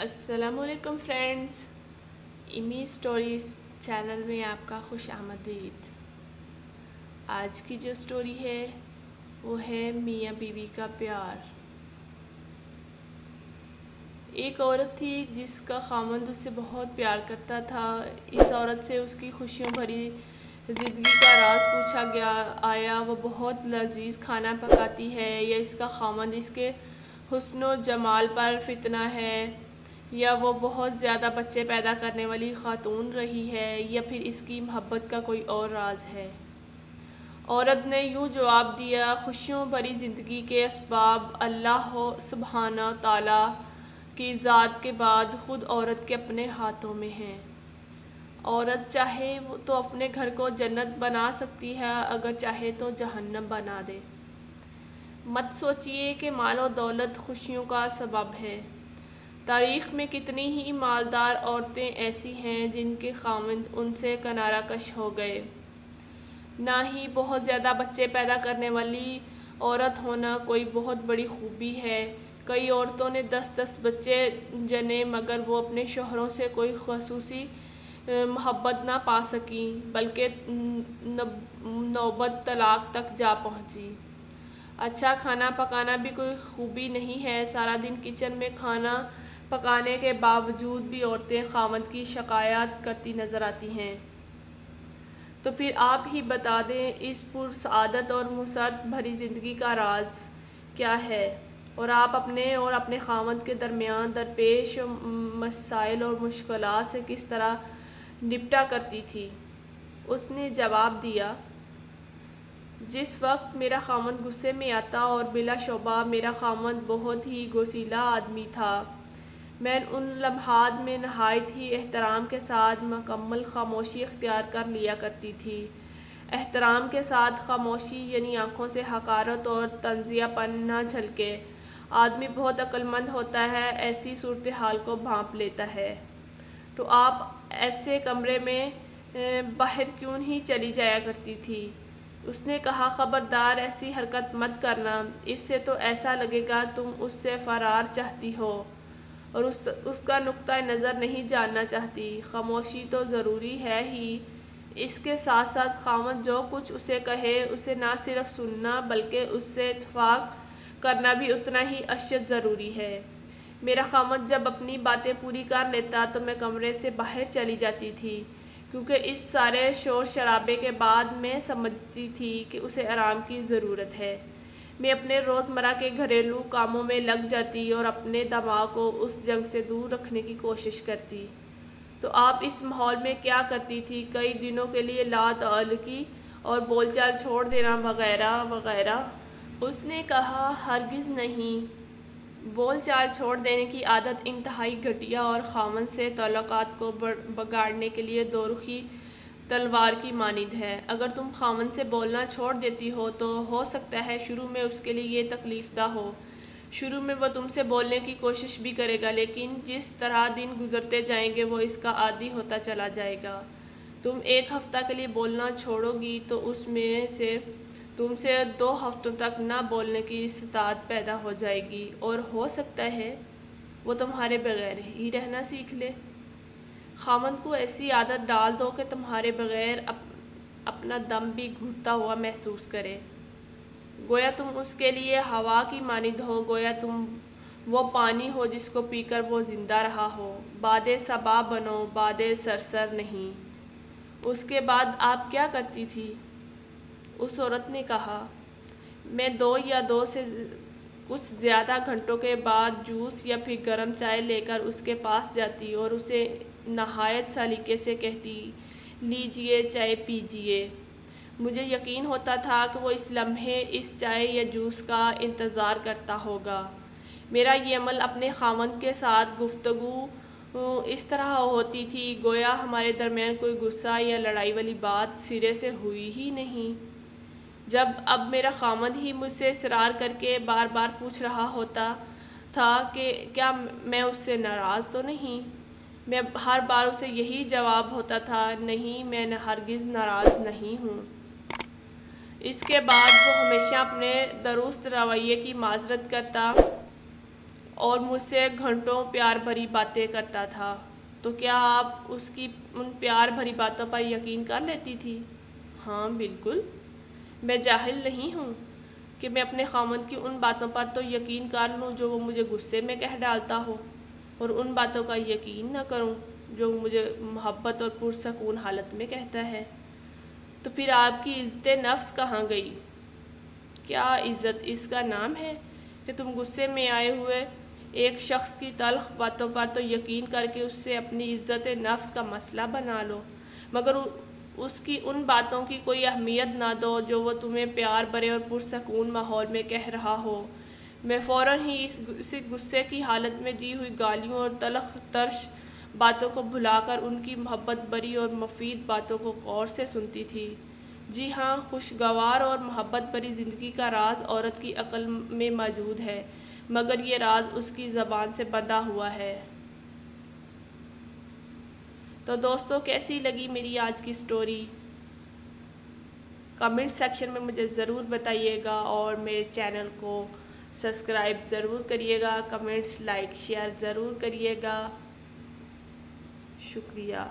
السلام علیکم فرینڈز، ایمی stories channel میں آپ کا خوش آمدید۔ آج کی جو سٹوری ہے وہ ہے میاں بیوی کا پیار۔ ایک عورت تھی جس کا خاوند اس سے بہت پیار کرتا تھا۔ اس عورت سے اس کی خوشیوں بھری زندگی کا راز پوچھا گیا۔ آیا وہ بہت لذیذ کھانا پکاتی ہے، یا اس کا خاوند اس کے حسن و جمال پر فتنہ ہے، یا وہ بہت زیادہ بچے پیدا کرنے والی خاتون رہی ہے، یا پھر اس کی محبت کا کوئی اور راز ہے۔ عورت نے یوں جواب دیا، خوشیوں بھری زندگی کے اسباب اللہ سبحانہ تعالیٰ کی ذات کے بعد خود عورت کے اپنے ہاتھوں میں ہیں۔ عورت چاہے تو اپنے گھر کو جنت بنا سکتی ہے، اگر چاہے تو جہنم بنا دے۔ مت سوچئے کہ مال و دولت خوشیوں کا سبب ہے۔ تاریخ میں کتنی ہی مالدار عورتیں ایسی ہیں جن کے خاوند ان سے کنارہ کش ہو گئے۔ نہ ہی بہت زیادہ بچے پیدا کرنے والی عورت ہونا کوئی بہت بڑی خوبی ہے۔ کئی عورتوں نے 10 بچے جنے، مگر وہ اپنے شوہروں سے کوئی خصوصی محبت نہ پا سکیں، بلکہ نوبت طلاق تک جا پہنچی۔ اچھا کھانا پکانا بھی کوئی خوبی نہیں ہے۔ سارا دن کچن میں کھانا پکانے کے باوجود بھی عورتیں خاوند کی شکایات کرتی نظر آتی ہیں۔ تو پھر آپ ہی بتا دیں اس پرسعادت اور مسرت بھری زندگی کا راز کیا ہے، اور آپ اپنے خاوند کے درمیان درپیش مسائل اور مشکلات سے کس طرح نپٹا کرتی تھی۔ اس نے جواب دیا، جس وقت میرا خاوند غصے میں آتا، اور بلا شبہ میرا خاوند بہت ہی غصیلا آدمی تھا، میں ان لمحات میں نہایت ہی احترام کے ساتھ مکمل خاموشی اختیار کر لیا کرتی تھی۔ احترام کے ساتھ خاموشی یعنی آنکھوں سے حقارت اور تنزیہ پن نہ جھلکے۔ آدمی بہت عقل مند ہوتا ہے، ایسی صورتحال کو بھانپ لیتا ہے۔ تو آپ ایسے کمرے میں باہر کیوں نہیں چلی جایا کرتی تھی؟ اس نے کہا، خبردار ایسی حرکت مت کرنا، اس سے تو ایسا لگے گا تم اس سے فرار چاہتی ہو اور اس کا نقطہ نظر نہیں جاننا چاہتی۔ خاموشی تو ضروری ہے ہی، اس کے ساتھ ساتھ خاوند جو کچھ اسے کہے اسے نہ صرف سننا بلکہ اس سے اتفاق کرنا بھی اتنا ہی اشد ضروری ہے۔ میرا خاوند جب اپنی باتیں پوری کر لیتا تو میں کمرے سے باہر چلی جاتی تھی، کیونکہ اس سارے شور شرابے کے بعد میں سمجھتی تھی کہ اسے آرام کی ضرورت ہے۔ میں اپنے روزمرہ کے گھریلو کاموں میں لگ جاتی اور اپنے دماغ کو اس جنگ سے دور رکھنے کی کوشش کرتی۔ تو آپ اس ماحول میں کیا کرتی تھی؟ کئی دنوں کے لیے لا تعلقی اور بول چال چھوڑ دینا وغیرہ وغیرہ؟ اس نے کہا، ہرگز نہیں۔ بول چال چھوڑ دینے کی عادت انتہائی گھٹیا اور خاوند سے تعلقات کو بگاڑنے کے لیے دو رخی تلوار کی مانند ہے۔ اگر تم خاوند سے بولنا چھوڑ دیتی ہو تو ہو سکتا ہے شروع میں اس کے لیے یہ تکلیف دہ ہو۔ شروع میں وہ تم سے بولنے کی کوشش بھی کرے گا، لیکن جس طرح دن گزرتے جائیں گے وہ اس کا عادی ہوتا چلا جائے گا۔ تم 1 ہفتہ کے لیے بولنا چھوڑو گی تو اس میں سے تم سے 2 ہفتوں تک نہ بولنے کی استطاعت پیدا ہو جائے گی، اور ہو سکتا ہے وہ تمہارے بغیر ہی رہنا سیکھ لے۔ خاوند کو ایسی عادت ڈال دو کہ تمہارے بغیر اپنا دم بھی گھٹتا ہوا محسوس کرے۔ گویا تم اس کے لیے ہوا کی مانند ہو، گویا تم وہ پانی ہو جس کو پی کر وہ زندہ رہا ہو۔ باد صبا بنو، باد سرسر نہیں۔ اس کے بعد آپ کیا کرتی تھی؟ اس عورت نے کہا، میں 2 یا 2 سے کچھ زیادہ گھنٹوں کے بعد جوس یا پھر گرم چائے لے کر اس کے پاس جاتی اور اسے نہایت سلیقے سے کہتی، لیجئے چائے پیجئے۔ مجھے یقین ہوتا تھا کہ وہ اس لمحے اس چائے یا جوس کا انتظار کرتا ہوگا۔ میرا یہ عمل اپنے خاوند کے ساتھ گفتگو اس طرح ہوتی تھی گویا ہمارے درمیان کوئی غصہ یا لڑائی والی بات سرے سے ہوئی ہی نہیں۔ جب اب میرا خاوند ہی مجھ سے اصرار کر کے بار بار پوچھ رہا ہوتا تھا کہ کیا میں اس سے ناراض تو نہیں، میں ہر بار اسے یہی جواب ہوتا تھا، نہیں، میں ہرگز ناراض نہیں ہوں۔ اس کے بعد وہ ہمیشہ اپنے درست رویے کی معذرت کرتا اور مجھ سے گھنٹوں پیار بھری باتیں کرتا تھا، تو کیا آپ اس کی ان پیار بھری باتوں پر یقین کر لیتی تھی؟ ہاں بالکل، میں جاہل نہیں ہوں کہ میں اپنے خاوند کی ان باتوں پر تو یقین کر لوں جو وہ مجھے غصے میں کہہ ڈالتا ہو، اور ان باتوں کا یقین نہ کروں جو مجھے محبت اور پرسکون حالت میں کہتا ہے۔ تو پھر آپ کی عزت نفس کہاں گئی؟ کیا عزت اس کا نام ہے کہ تم غصے میں آئے ہوئے ایک شخص کی تلخ باتوں پر تو یقین کر کے اس سے اپنی عزت نفس کا مسئلہ بنا لو، مگر اس کی ان باتوں کی کوئی اہمیت نہ دو جو وہ تمہیں پیار بھرے اور پرسکون ماحول میں کہہ رہا ہو۔ میں فوراً ہی اسی غصے کی حالت میں دی ہوئی گالیوں اور تلخ ترش باتوں کو بھلا کر ان کی محبت بھری اور مفید باتوں کو غور سے سنتی تھی۔ جی ہاں، خوشگوار اور محبت بھری زندگی کا راز عورت کی عقل میں موجود ہے، مگر یہ راز اس کی زبان سے بندھا ہوا ہے۔ تو دوستو، کیسی لگی میری آج کی سٹوری؟ کمنٹ سیکشن میں مجھے ضرور بتائیے گا، اور میرے چینل کو سبسکرائب ضرور کریے گا، کمنٹس، لائک، شیئر ضرور کریے گا۔ شکریہ۔